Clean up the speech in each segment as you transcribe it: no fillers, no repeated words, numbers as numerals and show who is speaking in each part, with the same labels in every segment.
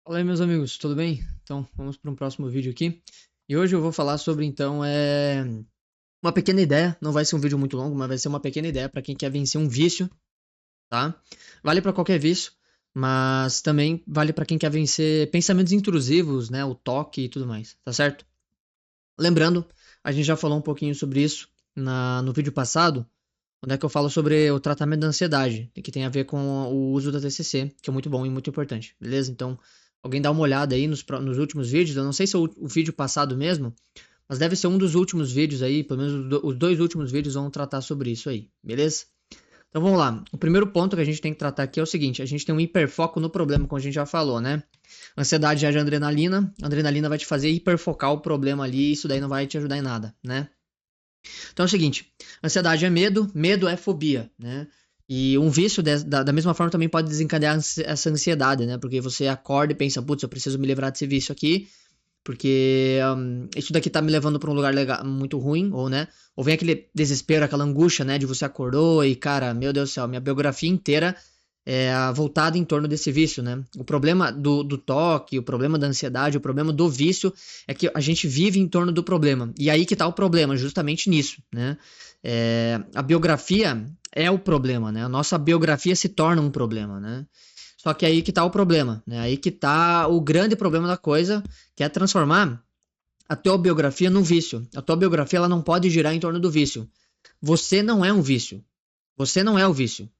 Speaker 1: Fala aí, meus amigos, tudo bem? Então, vamos para um próximo vídeo aqui. E hoje eu vou falar sobre, então, uma pequena ideia. Não vai ser um vídeo muito longo, mas vai ser uma pequena ideia para quem quer vencer um vício, tá? Vale para qualquer vício, mas também vale para quem quer vencer pensamentos intrusivos, né? O toque e tudo mais, tá certo? Lembrando, a gente já falou um pouquinho sobre isso no vídeo passado, onde é que eu falo sobre o tratamento da ansiedade, que tem a ver com o uso da TCC, que é muito bom e muito importante, beleza? Então, alguém dá uma olhada aí nos últimos vídeos, eu não sei se é o vídeo passado mesmo, mas deve ser um dos últimos vídeos aí, pelo menos os dois últimos vídeos vão tratar sobre isso aí, beleza? Então vamos lá, o primeiro ponto que a gente tem que tratar aqui é o seguinte, a gente tem um hiperfoco no problema, como a gente já falou, né? Ansiedade gera adrenalina, a adrenalina vai te fazer hiperfocar o problema ali, e isso daí não vai te ajudar em nada, né? Então é o seguinte, ansiedade é medo, medo é fobia, né? E um vício da mesma forma também pode desencadear essa ansiedade, né? Porque você acorda e pensa, putz, eu preciso me livrar desse vício aqui, porque isso daqui tá me levando para um lugar legal, muito ruim, ou né? Ou vem aquele desespero, aquela angústia, né? De você acordou e, cara, meu Deus do céu, minha biografia inteira é voltada em torno desse vício, né? O problema do toque, o problema da ansiedade, o problema do vício é que a gente vive em torno do problema. E aí que tá o problema, justamente nisso, né? A biografia é o problema, né? A nossa biografia se torna um problema, né? Só que aí que tá o problema, né? Aí que tá o grande problema da coisa, que é transformar a tua biografia num vício. A tua biografia ela não pode girar em torno do vício. Você não é um vício. Você não é o vício.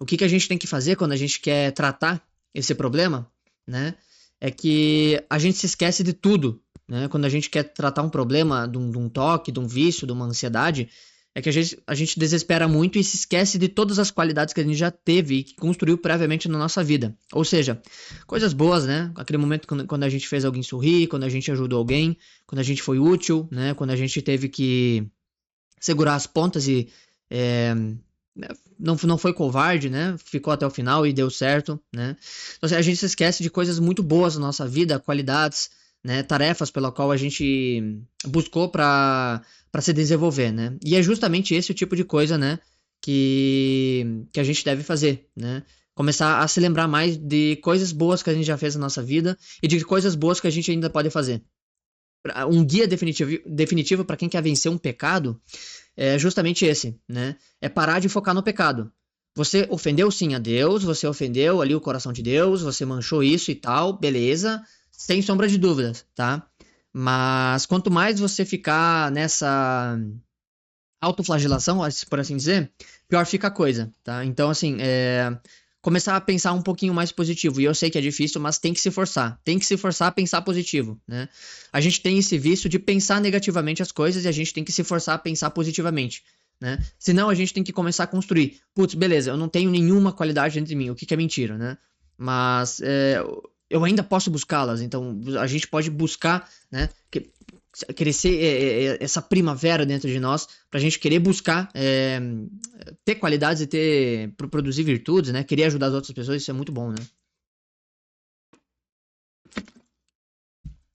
Speaker 1: O que a gente tem que fazer quando a gente quer tratar esse problema, né? É que a gente se esquece de tudo, né? Quando a gente quer tratar um problema de um toque, de um vício, de uma ansiedade, é que a gente desespera muito e se esquece de todas as qualidades que a gente já teve e que construiu previamente na nossa vida. Ou seja, coisas boas, né? Aquele momento quando a gente fez alguém sorrir, quando a gente ajudou alguém, quando a gente foi útil, né? Quando a gente teve que segurar as pontas e é, não foi covarde, né? Ficou até o final e deu certo, né? Então, assim, a gente se esquece de coisas muito boas na nossa vida, qualidades, né? Tarefas pela qual a gente buscou para se desenvolver, né? E é justamente esse o tipo de coisa, né? Que a gente deve fazer, né? Começar a se lembrar mais de coisas boas que a gente já fez na nossa vida e de coisas boas que a gente ainda pode fazer. Um guia definitivo para quem quer vencer um pecado é justamente esse, né? É parar de focar no pecado. Você ofendeu sim a Deus, você ofendeu ali o coração de Deus, você manchou isso e tal, beleza, sem sombra de dúvidas, tá? Mas quanto mais você ficar nessa autoflagelação, por assim dizer, pior fica a coisa, tá? Então, assim, começar a pensar um pouquinho mais positivo. E eu sei que é difícil, mas tem que se forçar. Tem que se forçar a pensar positivo, né? A gente tem esse vício de pensar negativamente as coisas e a gente tem que se forçar a pensar positivamente, né? Senão a gente tem que começar a construir. Putz, beleza, eu não tenho nenhuma qualidade dentro de mim, o que é mentira, né? Mas eu ainda posso buscá-las, então a gente pode buscar, né? Crescer essa primavera dentro de nós, pra gente querer buscar ter qualidades e produzir virtudes, né? Querer ajudar as outras pessoas, isso é muito bom, né?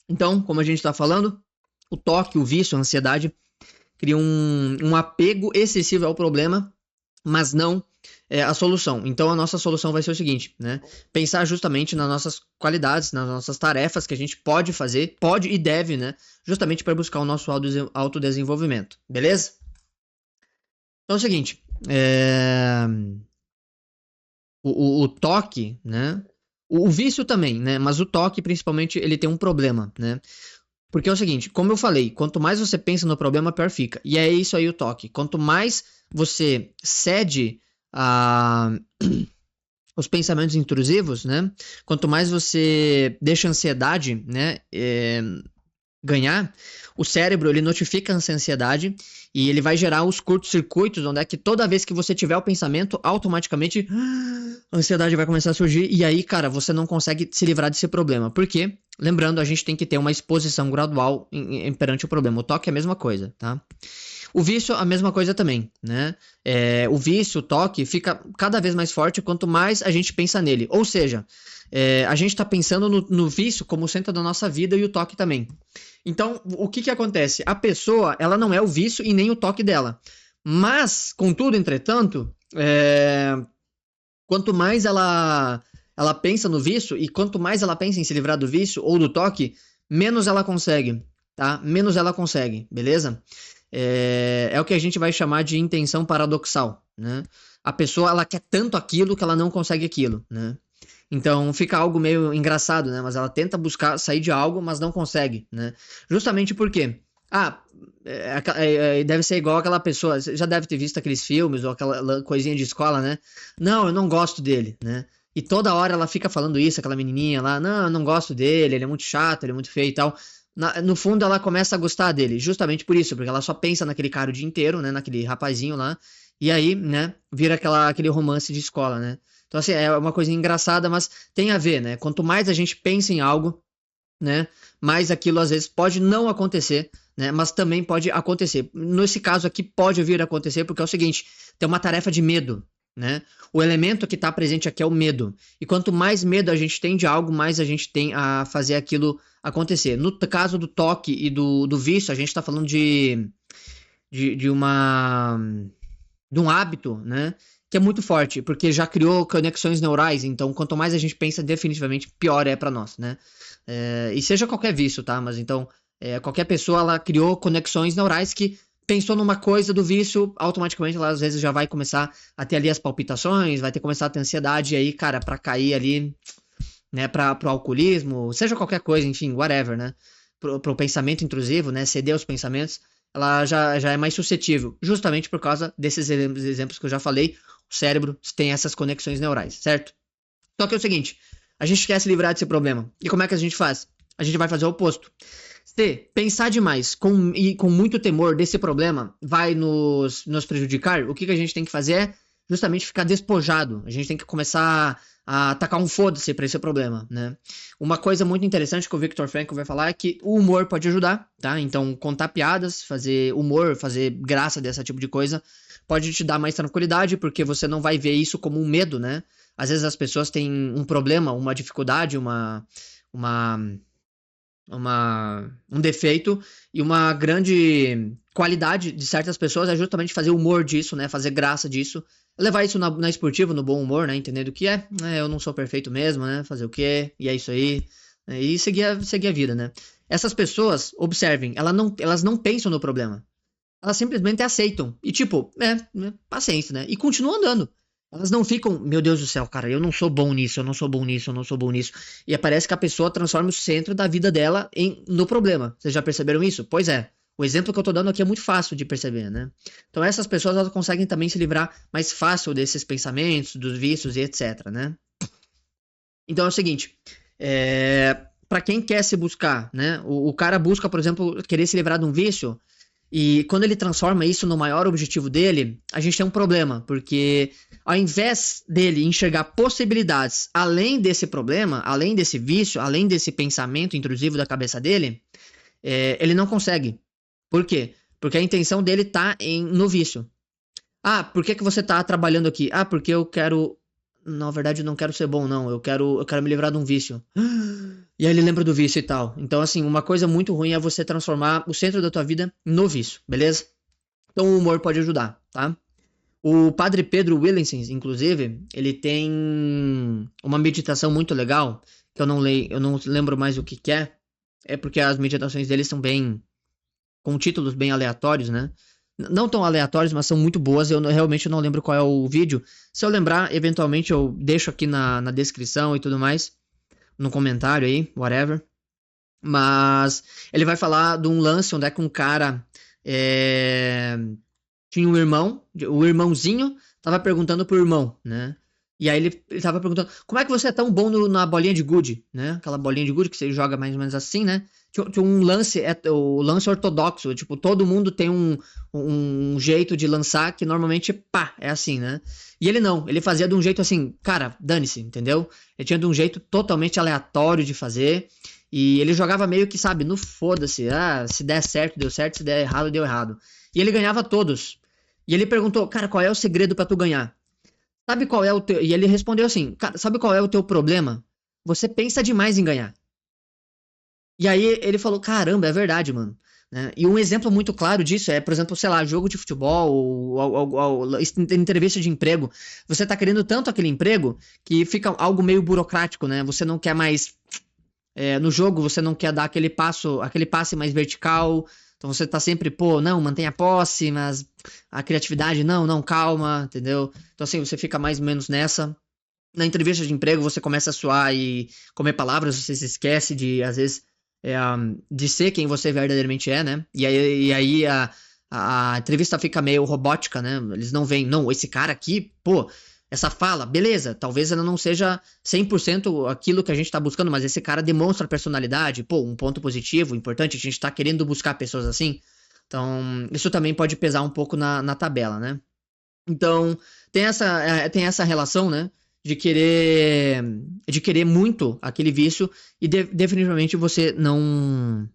Speaker 1: Então, como a gente tá falando, o toque, o vício, a ansiedade cria um apego excessivo ao problema, mas não a solução. Então a nossa solução vai ser o seguinte, né? Pensar justamente nas nossas qualidades, nas nossas tarefas que a gente pode fazer, pode e deve, né? Justamente para buscar o nosso autodesenvolvimento, beleza? Então é o seguinte, o toque, né? O vício também, né? Mas o toque, principalmente, ele tem um problema, né? Porque é o seguinte, como eu falei, quanto mais você pensa no problema, pior fica. E é isso aí o toque. Quanto mais você cede a os pensamentos intrusivos, né? Quanto mais você deixa a ansiedade, né, ganhar, o cérebro ele notifica essa ansiedade e ele vai gerar os curtos-circuitos, onde é que toda vez que você tiver o pensamento, automaticamente a ansiedade vai começar a surgir e aí, cara, você não consegue se livrar desse problema. Por quê? Lembrando, a gente tem que ter uma exposição gradual perante o problema. O toque é a mesma coisa, tá? O vício, a mesma coisa também, né? O vício, o toque, fica cada vez mais forte quanto mais a gente pensa nele. Ou seja, a gente está pensando no vício como centro da nossa vida e o toque também. Então, o que acontece? A pessoa, ela não é o vício e nem o toque dela. Mas, contudo, entretanto, quanto mais ela ela pensa no vício e quanto mais ela pensa em se livrar do vício ou do toque, menos ela consegue, tá? Menos ela consegue, beleza? É o que a gente vai chamar de intenção paradoxal, né? A pessoa, ela quer tanto aquilo que ela não consegue aquilo, né? Então fica algo meio engraçado, né? Mas ela tenta buscar sair de algo, mas não consegue, né? Justamente porque, deve ser igual aquela pessoa, você já deve ter visto aqueles filmes ou aquela coisinha de escola, né? Não, eu não gosto dele, né? E toda hora ela fica falando isso, aquela menininha lá, não, eu não gosto dele, ele é muito chato, ele é muito feio e tal. No fundo ela começa a gostar dele, justamente por isso, porque ela só pensa naquele cara o dia inteiro, né? Naquele rapazinho lá. E aí, né, vira aquele romance de escola, né? Então, assim, é uma coisa engraçada, mas tem a ver, né? Quanto mais a gente pensa em algo, né, mais aquilo às vezes pode não acontecer, né? Mas também pode acontecer. Nesse caso aqui pode vir a acontecer, porque é o seguinte, tem uma tarefa de medo, né? O elemento que está presente aqui é o medo. E quanto mais medo a gente tem de algo, mais a gente tem a fazer aquilo acontecer. No caso do toque e do vício, a gente está falando de um hábito, né? Que é muito forte, porque já criou conexões neurais, então quanto mais a gente pensa, definitivamente pior é para nós, né? E seja qualquer vício, tá? Mas então, qualquer pessoa, ela criou conexões neurais que pensou numa coisa do vício, automaticamente ela às vezes já vai começar a ter ali as palpitações, vai ter começar a ter ansiedade, e aí, cara, pra cair ali, né, pro alcoolismo, seja qualquer coisa, enfim, whatever, né? Pro pensamento intrusivo, né? Ceder aos pensamentos, ela já é mais suscetível, justamente por causa desses exemplos que eu já falei. O cérebro tem essas conexões neurais, certo? Só que é o seguinte, a gente quer se livrar desse problema. E como é que a gente faz? A gente vai fazer o oposto. Se pensar demais e com muito temor desse problema vai nos prejudicar, o que a gente tem que fazer é justamente ficar despojado. A gente tem que começar a tacar um foda-se para esse problema, né? Uma coisa muito interessante que o Viktor Frankl vai falar é que o humor pode ajudar, tá? Então, contar piadas, fazer humor, fazer graça desse tipo de coisa, pode te dar mais tranquilidade, porque você não vai ver isso como um medo, né? Às vezes as pessoas têm um problema, uma dificuldade, um defeito, e uma grande qualidade de certas pessoas é justamente fazer humor disso, né? Fazer graça disso. Levar isso na esportiva, no bom humor, né? Entender o que é. Eu não sou perfeito mesmo, né? Fazer o quê? E é isso aí. E seguir a vida, né? Essas pessoas, observem, elas não pensam no problema. Elas simplesmente aceitam. E tipo, paciência, né? E continuam andando. Elas não ficam, meu Deus do céu, cara, eu não sou bom nisso, eu não sou bom nisso, eu não sou bom nisso. E parece que a pessoa transforma o centro da vida dela no problema. Vocês já perceberam isso? Pois é. O exemplo que eu tô dando aqui é muito fácil de perceber, né? Então essas pessoas, elas conseguem também se livrar mais fácil desses pensamentos, dos vícios e etc, né? Então é o seguinte, para quem quer se buscar, né? O cara busca, por exemplo, querer se livrar de um vício, e quando ele transforma isso no maior objetivo dele, a gente tem um problema, porque ao invés dele enxergar possibilidades além desse problema, além desse vício, além desse pensamento intrusivo da cabeça dele, ele não consegue. Por quê? Porque a intenção dele tá no vício. Por que você tá trabalhando aqui? Porque eu quero... Na verdade, eu não quero ser bom, não. Eu quero me livrar de um vício. E aí ele lembra do vício e tal. Então, assim, uma coisa muito ruim é você transformar o centro da tua vida no vício, beleza? Então o humor pode ajudar, tá? O padre Pedro Williamson, inclusive, ele tem uma meditação muito legal, que eu não lembro mais o que é. É porque as meditações dele são com títulos bem aleatórios, né? Não tão aleatórios, mas são muito boas. Eu realmente não lembro qual é o vídeo. Se eu lembrar, eventualmente eu deixo aqui na descrição e tudo mais. No comentário aí, whatever. Mas ele vai falar de um lance onde é que um cara tinha um irmão. O irmãozinho tava perguntando pro irmão, né? E aí ele tava perguntando, como é que você é tão bom na bolinha de gude, né? Aquela bolinha de gude que você joga mais ou menos assim, né? Tinha um lance, o lance ortodoxo, tipo, todo mundo tem um jeito de lançar que normalmente, é assim, né? E ele não, ele fazia de um jeito assim, cara, dane-se, entendeu? Ele tinha de um jeito totalmente aleatório de fazer, e ele jogava meio que, sabe, no foda-se, se der certo, deu certo, se der errado, deu errado. E ele ganhava todos. E ele perguntou, cara, qual é o segredo pra tu ganhar? Sabe qual é o teu... E ele respondeu assim, cara, sabe qual é o teu problema? Você pensa demais em ganhar. E aí ele falou, caramba, é verdade, mano. né? E um exemplo muito claro disso é, por exemplo, sei lá, jogo de futebol ou entrevista de emprego. Você tá querendo tanto aquele emprego que fica algo meio burocrático, né? Você não quer mais no jogo você não quer dar aquele passe mais vertical. Então você tá sempre, pô, não, mantenha a posse, mas a criatividade, não, calma, entendeu? Então assim, você fica mais ou menos nessa. Na entrevista de emprego você começa a suar e comer palavras, você se esquece de, às vezes, de ser quem você verdadeiramente é, né? E aí a entrevista fica meio robótica, né? Eles não veem, não, esse cara aqui, pô, essa fala, beleza, talvez ela não seja 100% aquilo que a gente tá buscando, mas esse cara demonstra personalidade, pô, um ponto positivo, importante, a gente tá querendo buscar pessoas assim. Então, isso também pode pesar um pouco na tabela, né? Então, tem essa relação, né? De querer muito aquele vício e definitivamente você não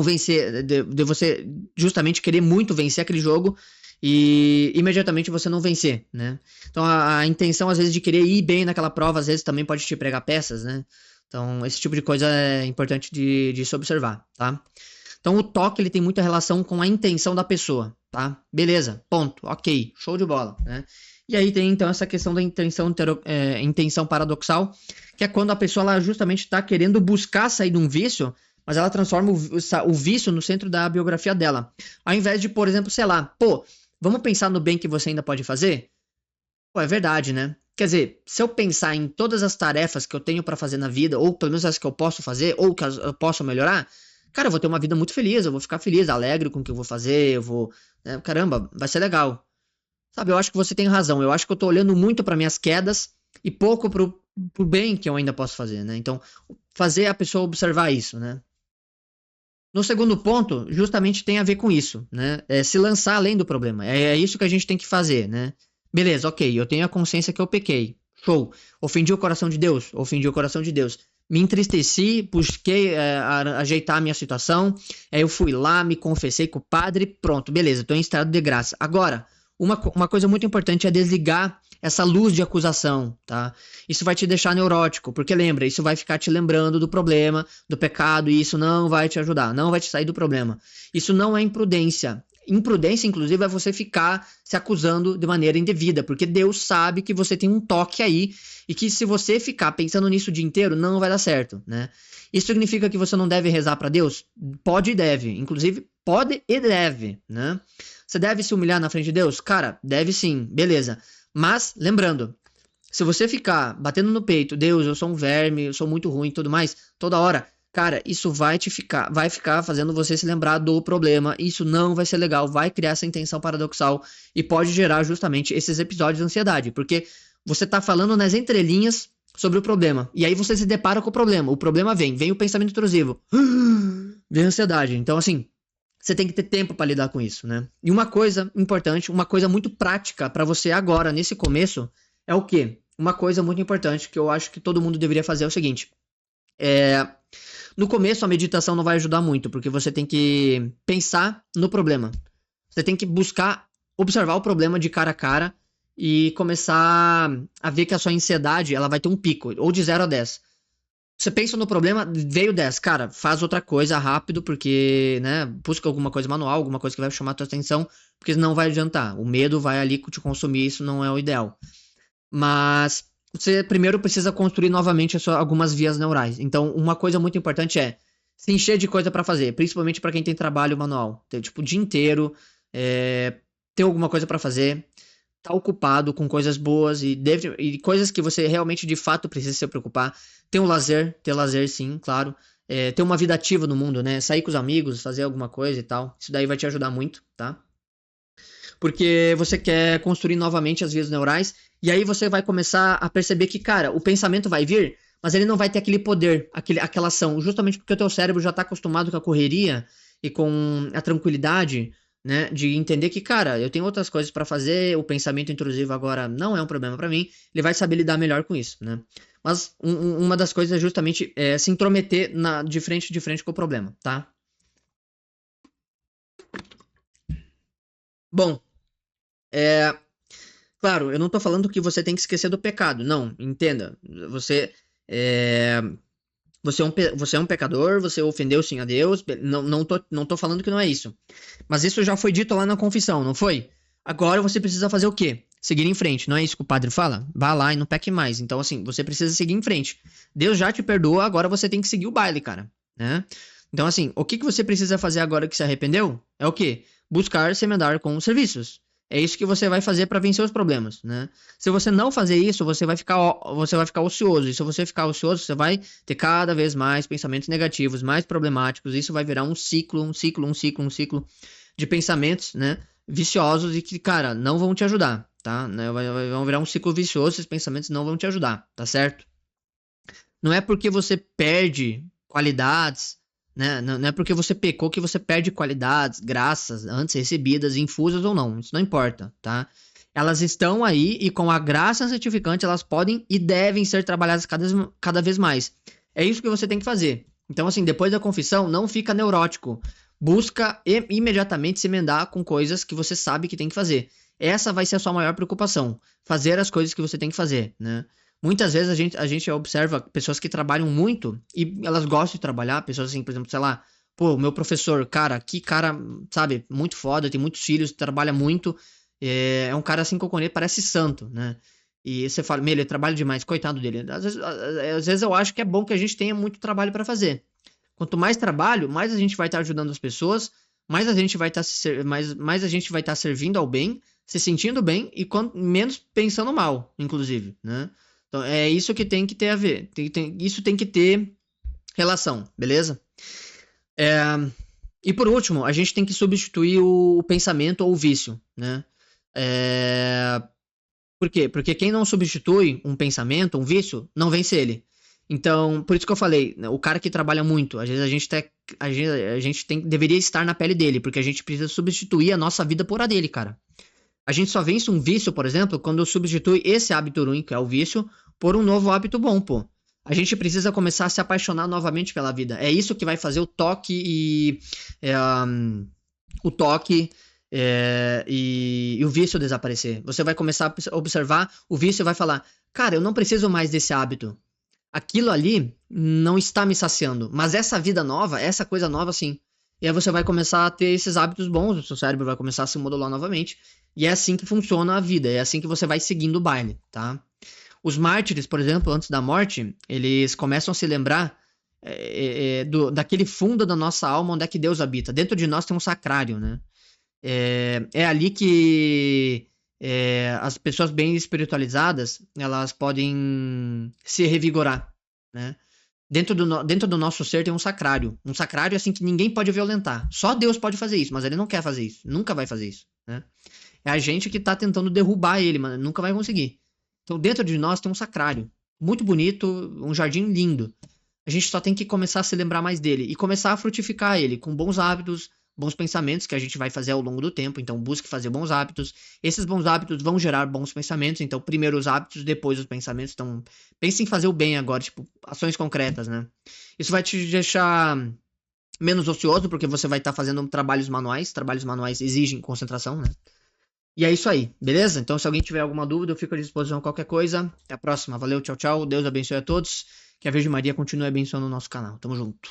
Speaker 1: vencer, de você justamente querer muito vencer aquele jogo e imediatamente você não vencer, né? Então a intenção às vezes de querer ir bem naquela prova às vezes também pode te pregar peças, né? Então esse tipo de coisa é importante de se observar, tá? Então o toque ele tem muita relação com a intenção da pessoa, tá? Beleza, ponto, ok, show de bola, né? E aí tem então essa questão da intenção paradoxal, que é quando a pessoa ela justamente está querendo buscar sair de um vício, mas ela transforma o vício no centro da biografia dela. Ao invés de, por exemplo, sei lá, pô, vamos pensar no bem que você ainda pode fazer? Pô, é verdade, né? Quer dizer, se eu pensar em todas as tarefas que eu tenho pra fazer na vida, ou pelo menos as que eu posso fazer, ou que eu posso melhorar, cara, eu vou ter uma vida muito feliz, eu vou ficar feliz, alegre com o que eu vou fazer, eu vou. Caramba, vai ser legal. Sabe, eu acho que você tem razão. Eu acho que eu tô olhando muito para minhas quedas e pouco pro bem que eu ainda posso fazer, né? Então, fazer a pessoa observar isso, né? No segundo ponto, justamente tem a ver com isso, né? É se lançar além do problema. É isso que a gente tem que fazer, né? Beleza, ok, eu tenho a consciência que eu pequei. Show. Ofendi o coração de Deus? Ofendi o coração de Deus. Me entristeci, busquei ajeitar a minha situação. Aí eu fui lá, me confessei com o padre, pronto, beleza, estou em estado de graça. Agora, uma coisa muito importante é desligar essa luz de acusação, tá? Isso vai te deixar neurótico, porque lembra, isso vai ficar te lembrando do problema, do pecado, e isso não vai te ajudar, não vai te sair do problema. Isso não é imprudência. Imprudência, inclusive, é você ficar se acusando de maneira indevida, porque Deus sabe que você tem um toque aí e que se você ficar pensando nisso o dia inteiro, não vai dar certo, né? Isso significa que você não deve rezar para Deus? Pode e deve, inclusive pode e deve, né? Você deve se humilhar na frente de Deus? Cara, deve sim, beleza. Mas, lembrando, se você ficar batendo no peito, Deus, eu sou um verme, eu sou muito ruim e tudo mais, toda hora, cara, isso vai ficar fazendo você se lembrar do problema, isso não vai ser legal, vai criar essa intenção paradoxal e pode gerar justamente esses episódios de ansiedade, porque você tá falando nas entrelinhas sobre o problema, e aí você se depara com o problema vem o pensamento intrusivo, vem a ansiedade, então assim, você tem que ter tempo para lidar com isso, né? E uma coisa importante, uma coisa muito prática para você agora, nesse começo, é o quê? Uma coisa muito importante que eu acho que todo mundo deveria fazer é o seguinte. No começo a meditação não vai ajudar muito, porque você tem que pensar no problema. Você tem que buscar observar o problema de cara a cara e começar a ver que a sua ansiedade ela vai ter um pico, ou de 0 a 10. Você pensa no problema, veio 10, cara, faz outra coisa rápido, porque, né, busca alguma coisa manual, alguma coisa que vai chamar a tua atenção, porque não vai adiantar. O medo vai ali te consumir, isso não é o ideal. Mas você primeiro precisa construir novamente algumas vias neurais. Então, uma coisa muito importante é se encher de coisa para fazer, principalmente para quem tem trabalho manual. Ter, tipo, o dia inteiro, ter alguma coisa para fazer, tá ocupado com coisas boas e coisas que você realmente de fato precisa se preocupar. Ter lazer sim, claro. Ter uma vida ativa no mundo, né? Sair com os amigos, fazer alguma coisa e tal. Isso daí vai te ajudar muito, tá? Porque você quer construir novamente as vias neurais e aí você vai começar a perceber que, cara, o pensamento vai vir, mas ele não vai ter aquele poder, aquela ação, justamente porque o teu cérebro já tá acostumado com a correria e com a tranquilidade, né, de entender que, cara, eu tenho outras coisas para fazer, o pensamento intrusivo agora não é um problema para mim, ele vai saber lidar melhor com isso, né? Mas uma das coisas é justamente se intrometer de frente com o problema, tá? Bom, claro, eu não tô falando que você tem que esquecer do pecado, não, entenda. Você Você é um pecador, você ofendeu sim a Deus. Não tô falando que não é isso. Mas isso já foi dito lá na confissão, não foi? Agora você precisa fazer o quê? Seguir em frente. Não é isso que o padre fala? Vá lá e não peque mais. Então, assim, você precisa seguir em frente. Deus já te perdoa, agora você tem que seguir o baile, cara. Né? Então, assim, o que você precisa fazer agora que se arrependeu? É o quê? Buscar se emendar com os serviços. É isso que você vai fazer para vencer os problemas, né? Se você não fazer isso, você vai ficar ocioso. E se você ficar ocioso, você vai ter cada vez mais pensamentos negativos, mais problemáticos. Isso vai virar um ciclo de pensamentos, né? Viciosos e que, cara, não vão te ajudar, tá? Vão virar um ciclo vicioso, esses pensamentos não vão te ajudar, tá certo? Não é porque você perde qualidades, né? Não é porque você pecou que você perde qualidades, graças antes recebidas, infusas ou não. Isso não importa, tá? Elas estão aí e com a graça santificante elas podem e devem ser trabalhadas cada vez mais. É isso que você tem que fazer. Então, assim, depois da confissão, não fica neurótico. Busca imediatamente se emendar com coisas que você sabe que tem que fazer. Essa vai ser a sua maior preocupação. Fazer as coisas que você tem que fazer, né? Muitas vezes a gente observa pessoas que trabalham muito e elas gostam de trabalhar, pessoas assim, por exemplo, sei lá, pô, meu professor, cara, que cara, sabe, muito foda, tem muitos filhos, trabalha muito, é um cara assim que eu conheço, parece santo, né? E você fala, meu, ele trabalha demais, coitado dele. Às vezes eu acho que é bom que a gente tenha muito trabalho para fazer. Quanto mais trabalho, mais a gente vai estar ajudando as pessoas, mais a gente vai estar mais a gente vai estar servindo ao bem, se sentindo bem e menos pensando mal, inclusive, né? Então é isso que tem que ter a ver. Isso tem que ter relação, beleza? É, e por último, a gente tem que substituir o pensamento ou o vício, né? É, por quê? Porque quem não substitui um pensamento, um vício, não vence ele. Então, por isso que eu falei, né, o cara que trabalha muito, às vezes a gente deveria estar na pele dele, porque a gente precisa substituir a nossa vida por a dele, cara. A gente só vence um vício, por exemplo, quando substitui esse hábito ruim, que é o vício, por um novo hábito bom, pô. A gente precisa começar a se apaixonar novamente pela vida. É isso que vai fazer o toque e. O toque e o vício desaparecer. Você vai começar a observar o vício e vai falar: cara, eu não preciso mais desse hábito. Aquilo ali não está me saciando. Mas essa vida nova, essa coisa nova, sim. E aí você vai começar a ter esses hábitos bons, o seu cérebro vai começar a se modular novamente. E é assim que funciona a vida, é assim que você vai seguindo o baile, tá? Os mártires, por exemplo, antes da morte, eles começam a se lembrar daquele fundo da nossa alma onde é que Deus habita. Dentro de nós tem um sacrário, né? É ali que as pessoas bem espiritualizadas, elas podem se revigorar, né? Dentro do nosso ser tem um sacrário. Um sacrário assim que ninguém pode violentar. Só Deus pode fazer isso, mas ele não quer fazer isso. Nunca vai fazer isso, né? É a gente que tá tentando derrubar ele, mas nunca vai conseguir. Então dentro de nós tem um sacrário. Muito bonito, um jardim lindo. A gente só tem que começar a se lembrar mais dele e começar a frutificar ele com bons hábitos, bons pensamentos que a gente vai fazer ao longo do tempo. Então busque fazer bons hábitos. Esses bons hábitos vão gerar bons pensamentos. Então primeiro os hábitos, depois os pensamentos. Então pense em fazer o bem agora, tipo ações concretas, né? Isso vai te deixar menos ocioso porque você vai estar fazendo trabalhos manuais. Trabalhos manuais exigem concentração, né? E é isso aí, beleza? Então, se alguém tiver alguma dúvida, eu fico à disposição qualquer coisa. Até a próxima. Valeu, tchau, tchau. Deus abençoe a todos. Que a Virgem Maria continue abençoando o nosso canal. Tamo junto.